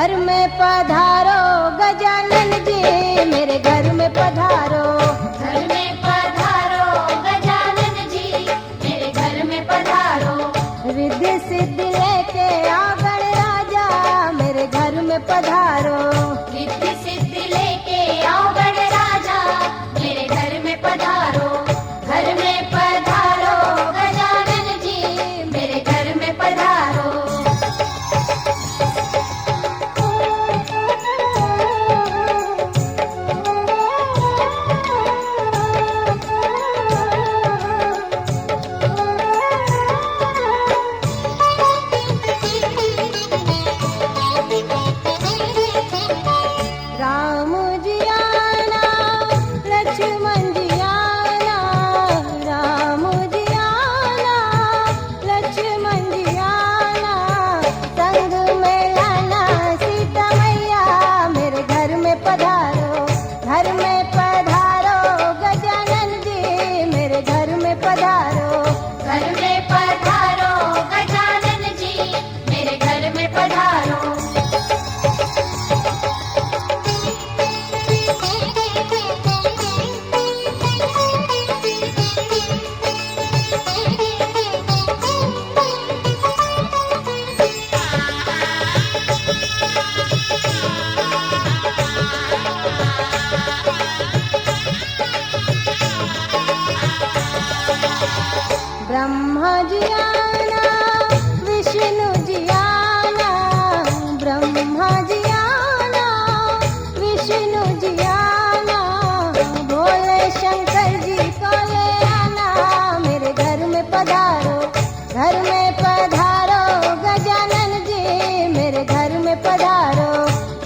घर में पधारो गजानन जी, मेरे घर में पधारो। घर में पधारो गजानन जी, मेरे घर में पधारो। रिद्धि सिद्धि लेके आओ गणराजा, मेरे घर में पधारो। रिद्धि सिद्धि लेके आओ गणराजा, मेरे घर में पधारो। घर में पधारो गजानन जी, मेरे घर में पधारो। राम जी आना, लक्ष्मण जी आना, राम जी आना, लक्ष्मण जी आना, संग में लाना सीता मैया, मेरे घर में पधारो। घर में पधारो गजानन जी, मेरे घर में पधारो। घर में पधारो गजानन जी, मेरे घर में पधारो। ब्रह्मा जी आना, विष्णु जी आना, ब्रह्मा जी आना, विष्णु जी आना, भोले शंकर जी को ले आना, मेरे घर में पधारो। घर में पधारो गजानन जी, मेरे घर में पधारो।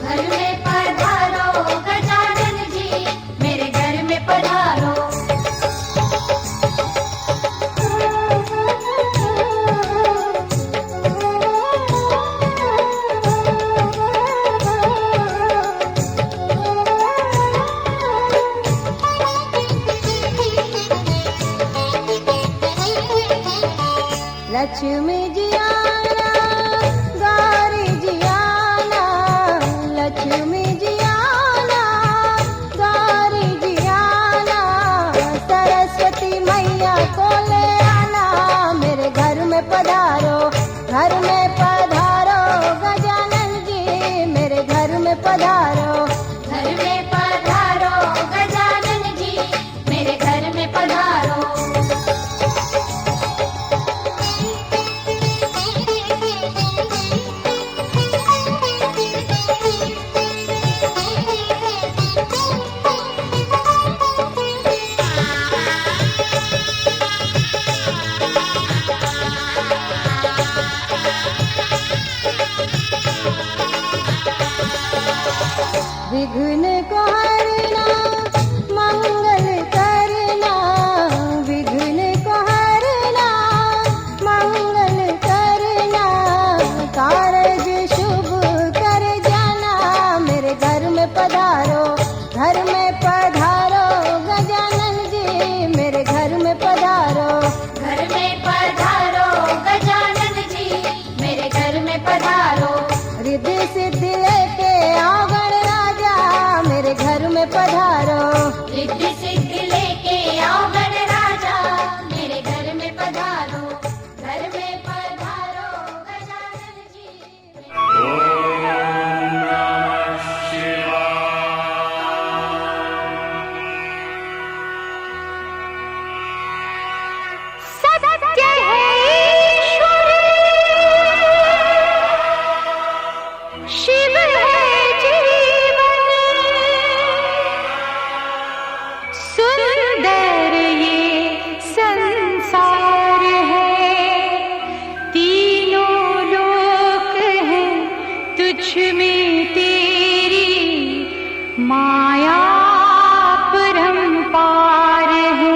घर में पधारो गजानन जी, मेरे घर में पधारो। लक्ष्मी जी आना, गौरी जी आना, लक्ष्मी जी आना, गौरी जी आना, सरस्वती मैया को ले आना, मेरे घर में पधारो। घर में पधारो गजानन जी, मेरे घर में पधारो। घर में पधारो गजानन जी, मेरे घर में पधारो। विघ्न को हरना, मंगल करना, विघ्न को हरना, मंगल करना, कारज शुभ कर जाना, मेरे घर में पधारो। घर में पधारो गजानन जी, मेरे घर में पधारो। घर में पधारो गजानन जी, मेरे घर में पधारो। रिद्धि सिद्धि लेके आओ गणराजा, मेरे घर में पधारो। रिद्धि सिद्धि लेके आओ गणराजा, मेरे घर में पधारो। घर में पधारो गजानन जी, सत्य है ईश्वर, शिव है जीवन, सुंदर ये संसार है, तीनों लोक हैं तुझ में तेरी माया परंपार है।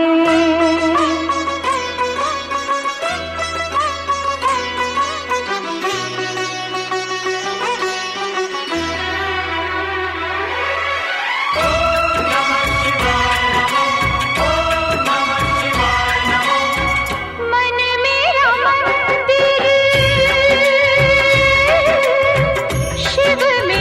मन मेरा मंदिर, शिव में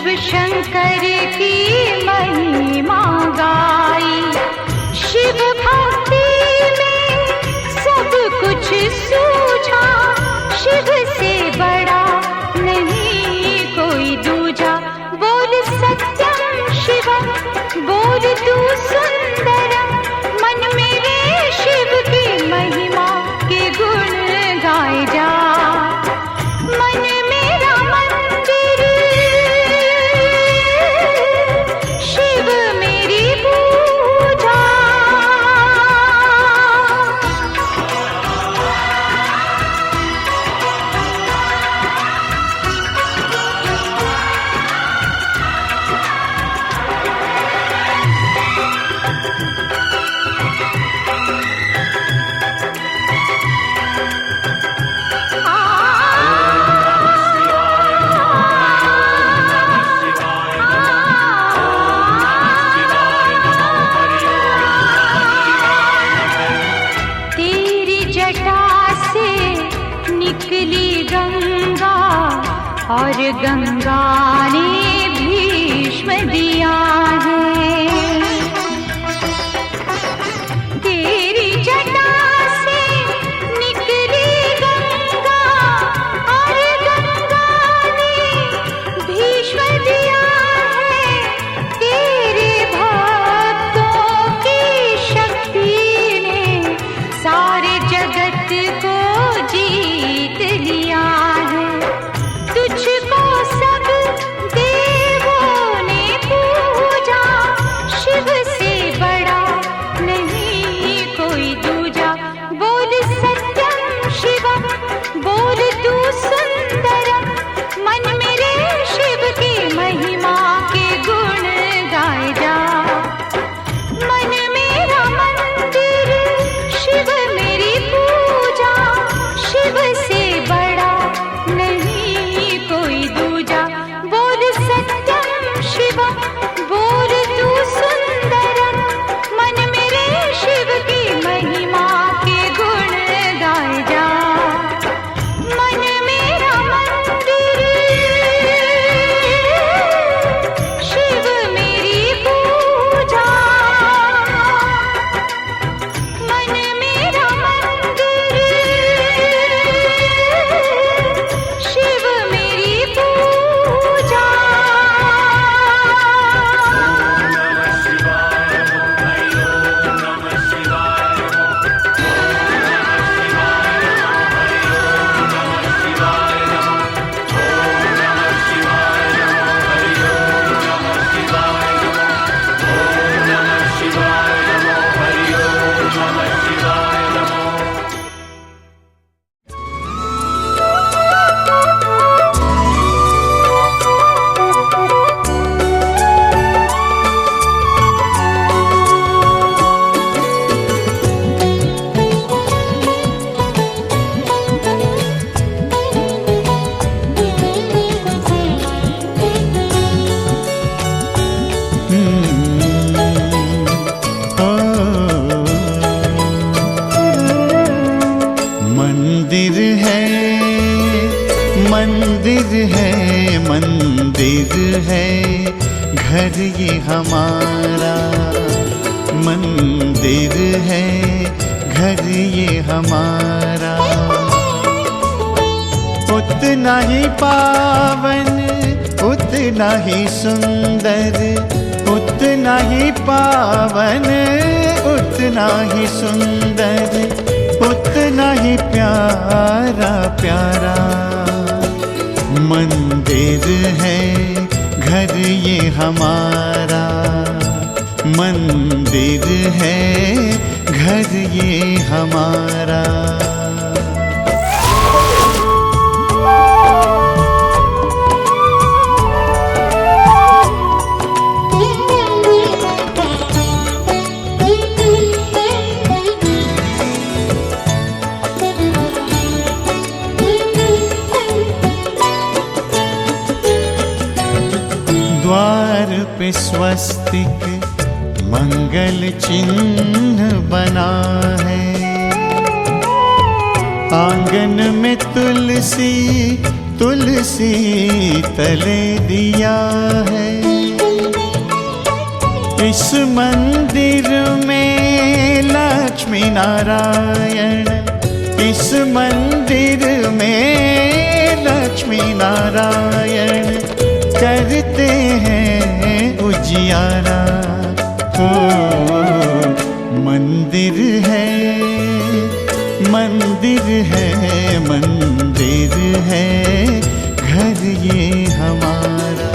शिव शंकर की महिमा गाई। शिव भक्ति में सब कुछ सूझा, शिव से बड़ा नहीं कोई दूजा। बोल सत्यम शिवम, बोल तू सुंदरम, मन मेरे शिव की महिमा के गुण गाए जा। मन मेरा मंदिर, शिव मेरी पूजा। और गंगा ने भीष्म दिया है। तेरी जटा से निकली गंगा, और गंगा ने भीष्म दिया है। तेरे भक्तों की शक्ति ने सारे जगत को जीत लिया है। तुझको सब देवों ने पूजा, शिव से बड़ा नहीं कोई दूजा। बोल सत्यम शिवम, बोल तू सुंदरम, मन मेरे शिव की महिमा के गुण गाए जा। मन मेरा मंदिर, शिव मेरी पूजा, शिव से बड़ा नहीं कोई दूजा। बोल सत्यम शिवम, बोल तू सुंदरम, मन मेरे शिव की महिमा के गुण गाए जा। मन मेरा मंदिर, शिव मेरी पूजा। मन मेरा मंदिर, शिव मेरी पूजा। मंदिर है, मंदिर है, मंदिर है घर ये हमारा। मंदिर है घर ये हमारा। उतना ही पावन, उतना ही सुंदर, उतना ही पावन, उतना ही सुंदर, उतना ही प्यारा प्यारा। मंदिर है घर ये हमारा। मंदिर है घर ये हमारा। द्वार पे स्वस्तिक मंगल चिन्ह बना है। आंगन में तुलसी तुलसी तले दिया है। इस मंदिर में लक्ष्मी नारायण, इस मंदिर में लक्ष्मी नारायण करते हैं उजियारा। ओ मंदिर है, मंदिर है, मंदिर है घर ये हमारा।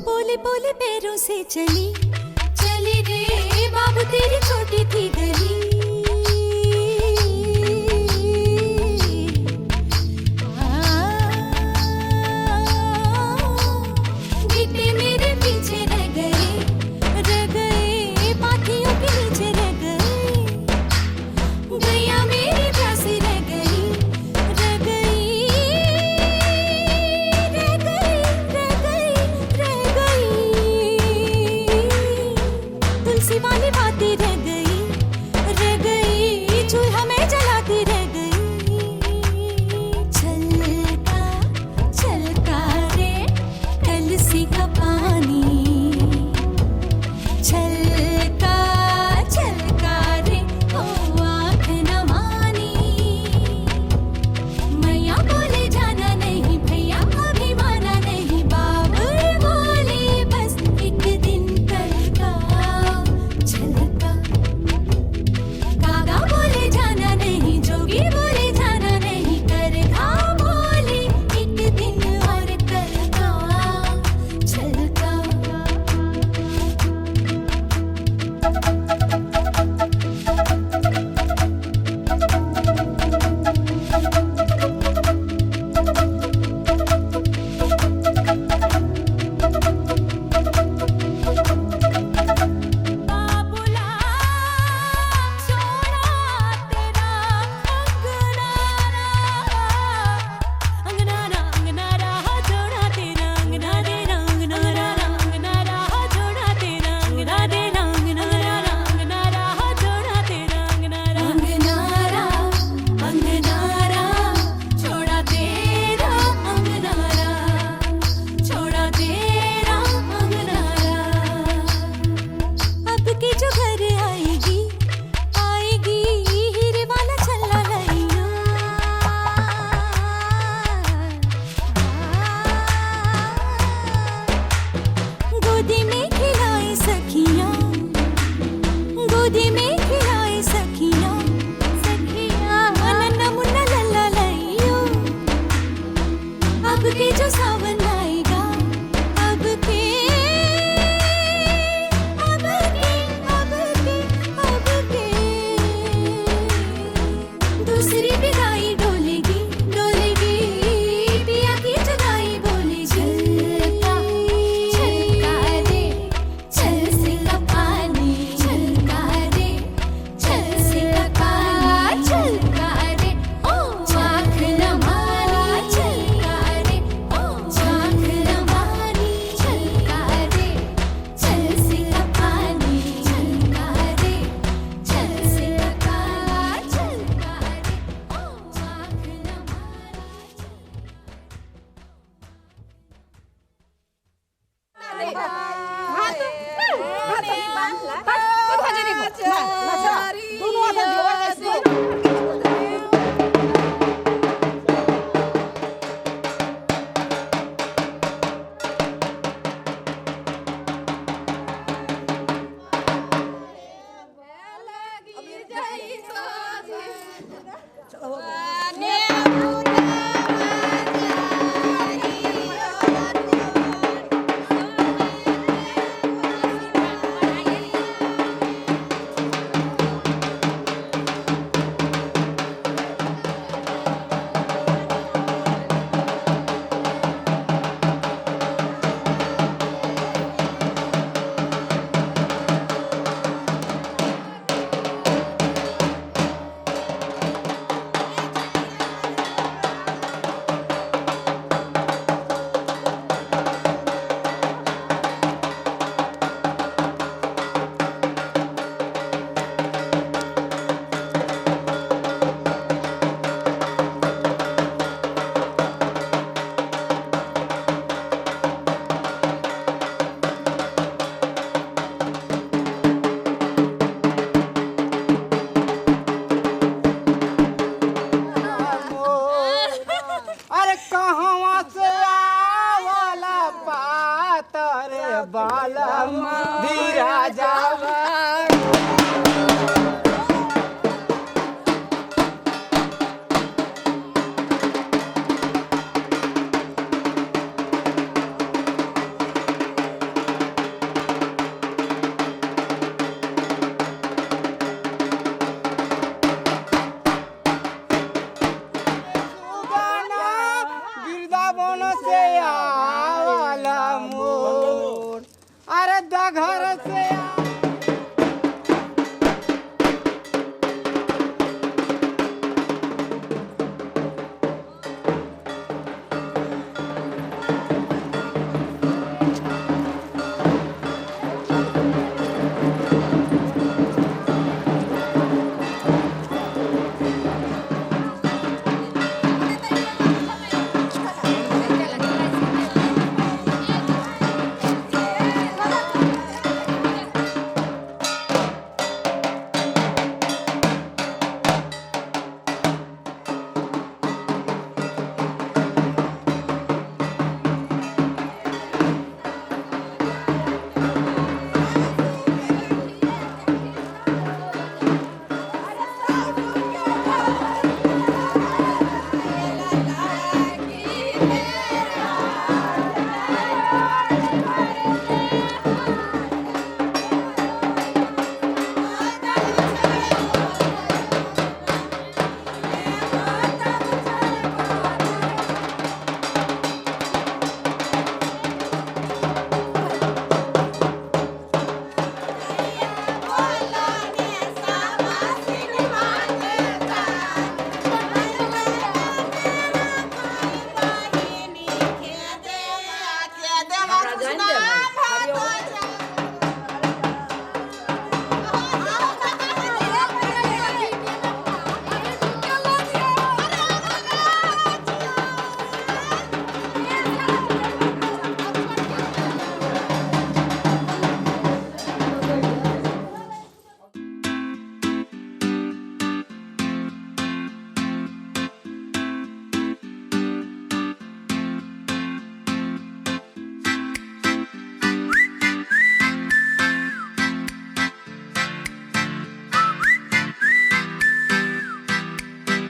बोले बोले पैरों से चली चली रे बाबू तेरी छोटी थी गली। गिट्टे मेरे पीछे रह गए पाथियों के नीचे रह गए। गैया मेरी प्यासी रह गई तुलसी वाली बातें रह गई दोनों हाथ जोड़ ऐसे अरे कहवा से आवला पातर बालम धीरा जावा वृंदावन से आवला मोर अरे दघर से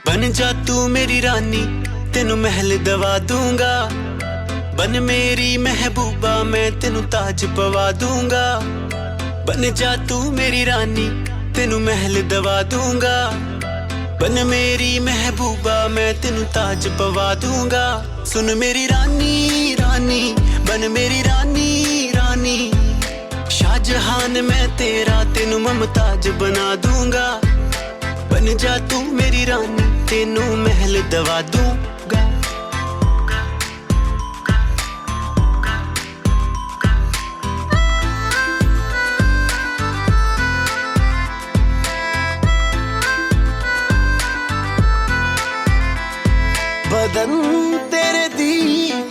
बन जा तू मेरी रानी तेनू महल दवा दूंगा बन मेरी महबूबा मैं तेनू ताज पवा दूंगा बन जा तू मेरी रानी तेनू महल दवा दूंगा बन मेरी महबूबा मैं तेनू ताज पवा दूंगा सुन मेरी रानी रानी बन मेरी रानी रानी शाहजहान मैं तेरा तेनू मुमताज बना दूंगा बन जा तू मेरी रानी तेनू महल दवा दूंगा बदन तेरे दी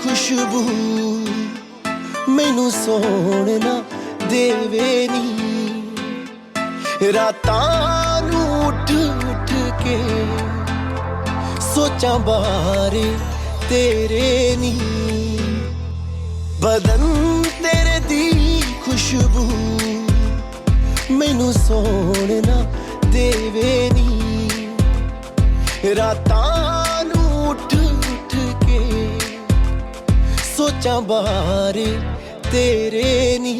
खुशबू मैनू सोने ना देवे नी रातां नू उठ उठ के सोचां बारे तेरे नी बदन तेरे दी खुशबू मैनू सोना देवे नी रातां नू उठ उठ के सोचां बारे तेरे नी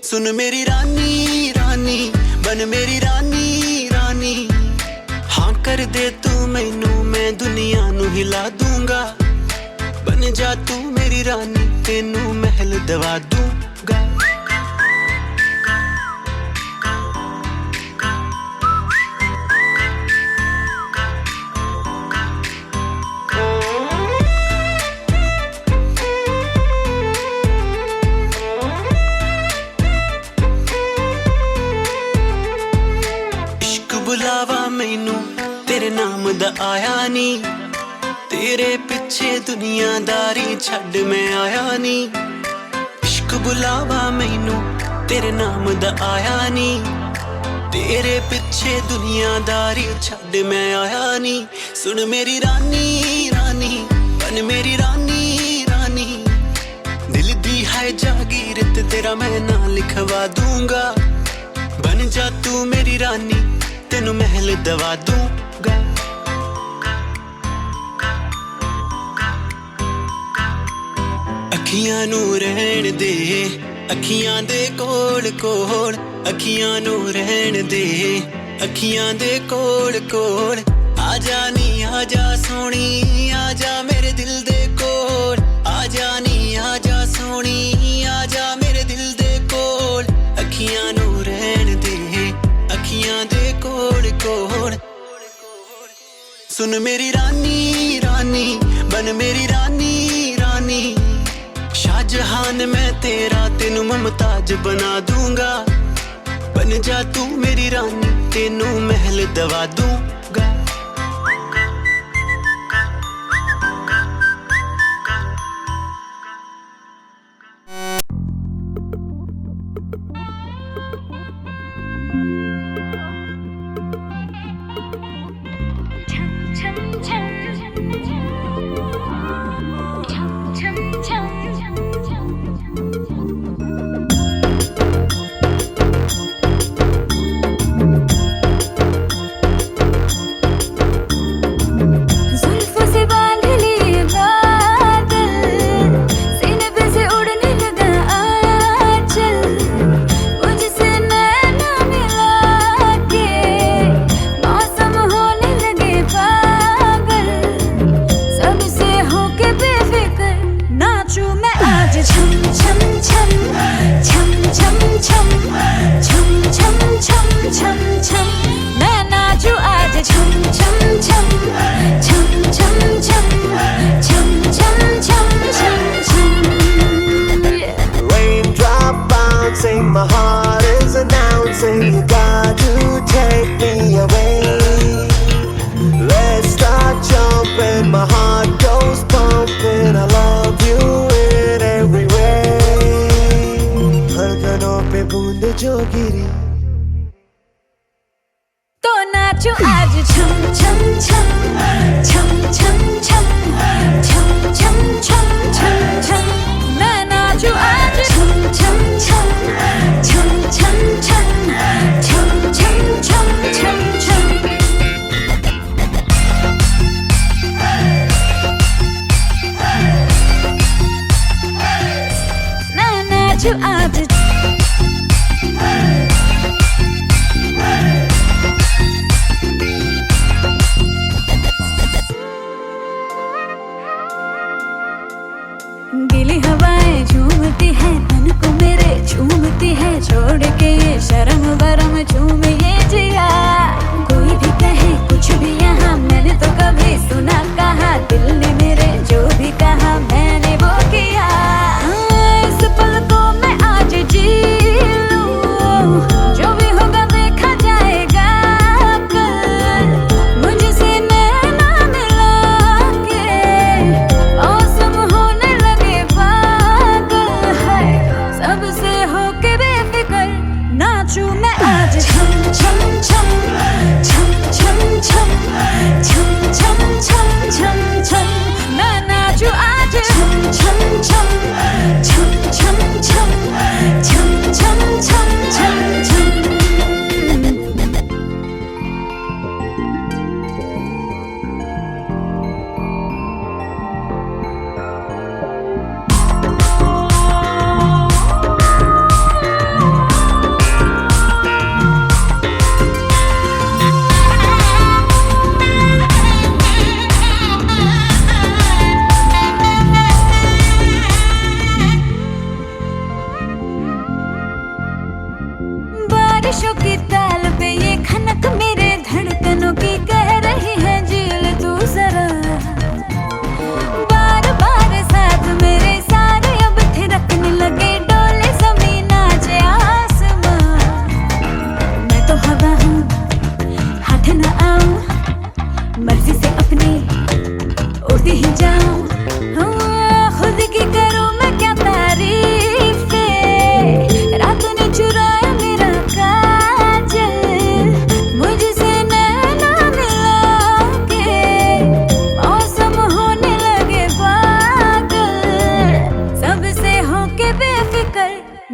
सुन मेरी रानी रानी बन मेरी रानी रानी हाँ कर दे तू मैनू मैं दुनिया नू हिला दूंगा बन जा तू मेरी रानी तेनू महल दवा दूंगा बुलावा मैनू तेरे नाम दा आया नी तेरे पिछे दुनियादारी छड़ मैं आया नी इश्क बुलावा मैनू तेरे नाम दा आया नी तेरे पिछे दुनियादारी छड़ मैं आया नी सुन मेरी रानी रानी बन मेरी रानी रानी दिल दी है जागीरत तेरा मैं ना लिखवा दूंगा बन जा तू मेरी रानी तेनू महल दवा दूंगा अखियां नू रहन दे अखियां दे कोल कोल अखियां नू रहन दे अखियां दे कोल कोल आजा नी आजा सोनी आजा मेरे दिल दे कोल आजा नी आजा सोनी आजा मेरे दिल दे कोल अखियां नू रहन दे अखियां दे कोल कोल सुन मेरी रानी रानी बन मेरी रानी रानी शाहजहान मैं तेरा तेनू मुमताज बना दूंगा बन जा तू मेरी रानी तेनू महल दवा दूंगा My heart is announcing you got to take me away. Let's start jumping, my heart goes pumping. I love you in every way. धड़कनों पे बूंद जो गिरी तो नाचो आज छम छम छम छम छम छम छम छम छम छम छम मैं नाचो आज छम छम छम छम छम छम छम छम छम छम छम मैं नाचो आज गीली हवाएं झूमती है तन को मेरे झूमती है छोड़ के ये शर्म बरम झूमे ये जिया कोई भी कहे कुछ भी यहाँ मैंने तो कभी सुना कहा दिल ने मेरे जो भी कहा मैंने वो किया इस पल को मैं आज जी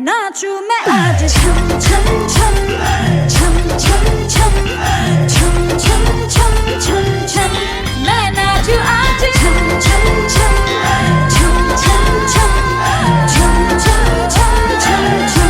नाचू मैं आज छम छम छम छम छम छम छम छम छम छम छम मैं नाचू आज छम छम छम छम छम छम छम छम छम छम छम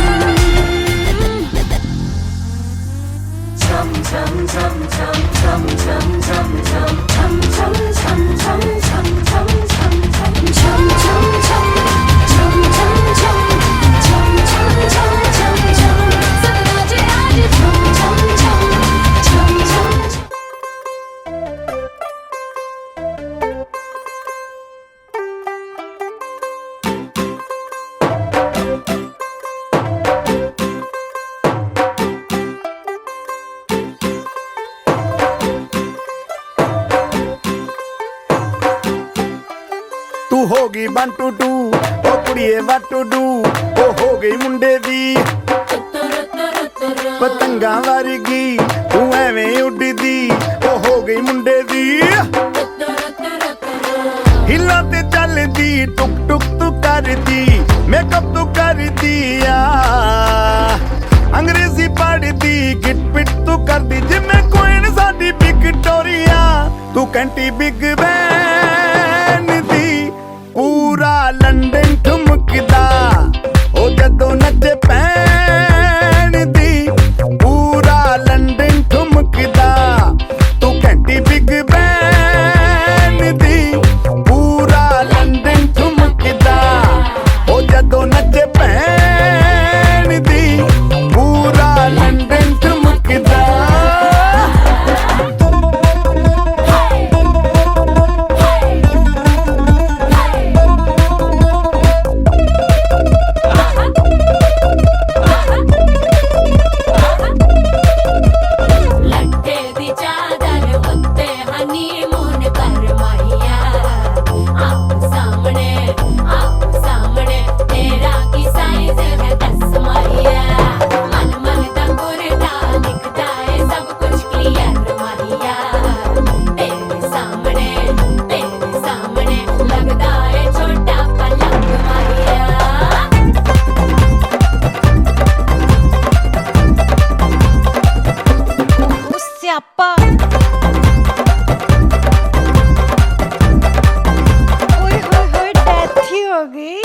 तू होगी 1 2 2 ओ कुड़िए what to do ओ हो गई मुंडे दी पतंगा वर्गी तू एवें उड़दी ओ हो गई मुंडे दी हिला ते चलदी टुक टुक तू करदी मेकअप तू करदी अंग्रेजी पढ़दी गिट पिट तू करदी जिमें कोइन साडी विक्टोरिया तू कैंटी बिग बैन दी पूरा लंदन ठुमकदा ओ जदों नचे पैन दी पूरा लंदन ठुमकदा तू घंटी बिग बैन दी पूरा लंदन ठुमकदा ओ जदों नचे पैन दी पूरा लंदन ठुमकदा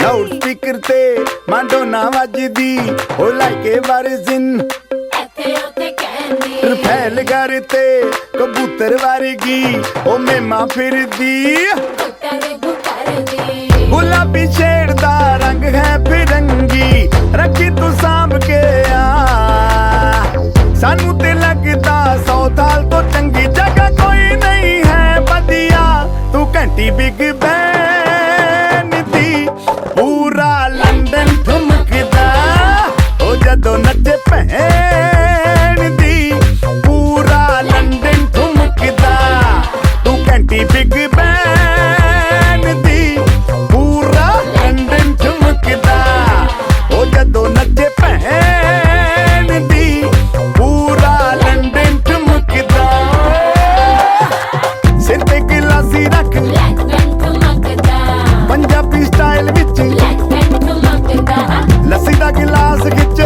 लाउड स्पीकर ते मांडोना वजदी ओ लाइके वारिजिन फैल करते कबूतर वर्गी ओ मेमा फिरदी गुलाबी शेड दा रंग है फिरंगी रखी तू सांभ के सानू ते लगदा 100 साल तो चंगी जगह कोई नहीं है बदिया तू घंटी बिग बैन दी पूरा लंदन ठुमकदा ओ जदों नचे भैन दी पूरा लंदन ठुमकदा तू घंटी बिग बैन दी पूरा लंदन ठुमकदा ओ जदों नचे भैन दी पूरा लंदन ठुमकदा सिर ते गिलासी रख पंजाबी स्टाइल विच लस्सी दा गिलास खिच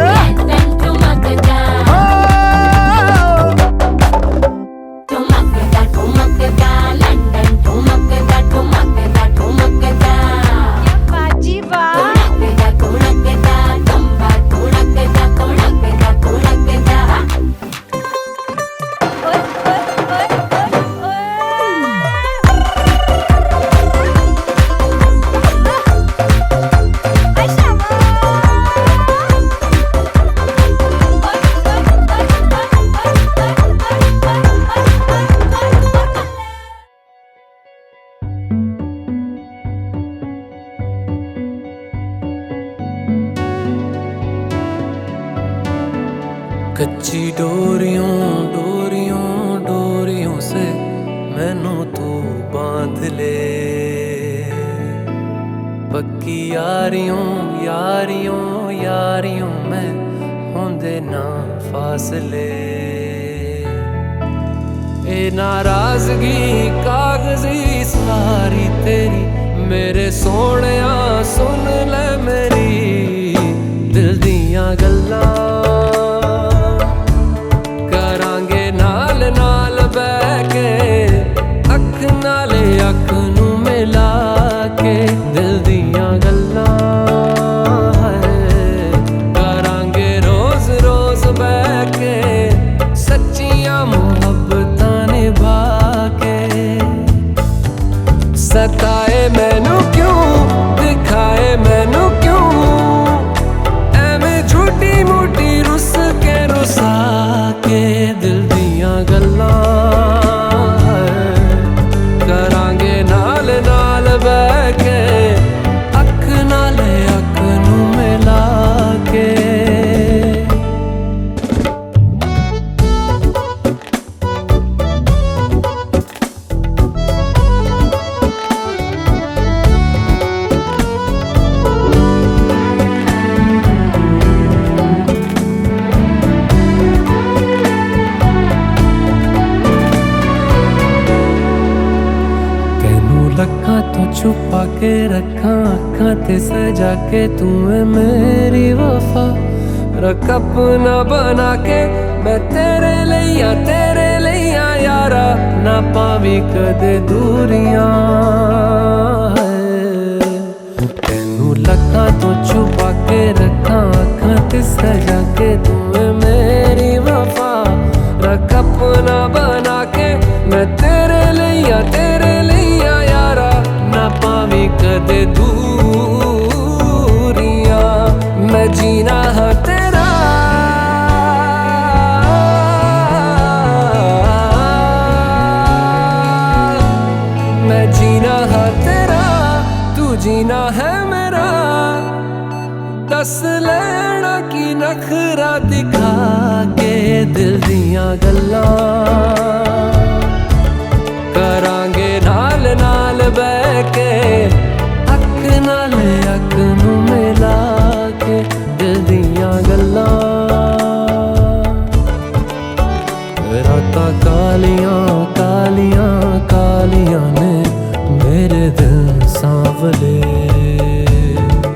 कच्ची डोरियों डोरियों डोरियों से मैनू तू बांध ले पक्की यारियों यारियों यारियों में होंदे ना फासले ए नाराजगी कागजी सारी तेरी मेरे सोहणिया सुन ले मेरी दिल दी दियां गल्लां करांगे नाल नाल बैठ के अख नाले अख नू मिला के दिल दियां गल्लां करांगे रोज रोज बैठ के सच्चियां मुहब्बतां निभा के सताए मैनू क्यों दिखाए मैनू क्यों एवें झूठी मूठी रुस के रुसा के दिल दियां गल्लां करांगे नाल नाल बैठ के अख नाले अख नू मिला के रखा तो छुपा के रखा अखा ते सजा के तू है मेरी वफा रख अपना बना के मैं तेरे लिया यारा ना पावी कदे दूरियां तेनू लखा तो छुपा के रखा अखा ते सजा के तू है मेरी वफा रख अपना बना के मैं तेरे लिया यारा ना पावी कदे दूरियां मैं जीना है तेरा मैं जीना है तेरा तू जीना है मेरा दस लेना की नखरा दिखा के दिल दियां गल्लां करांगे नाल नाल बैठ के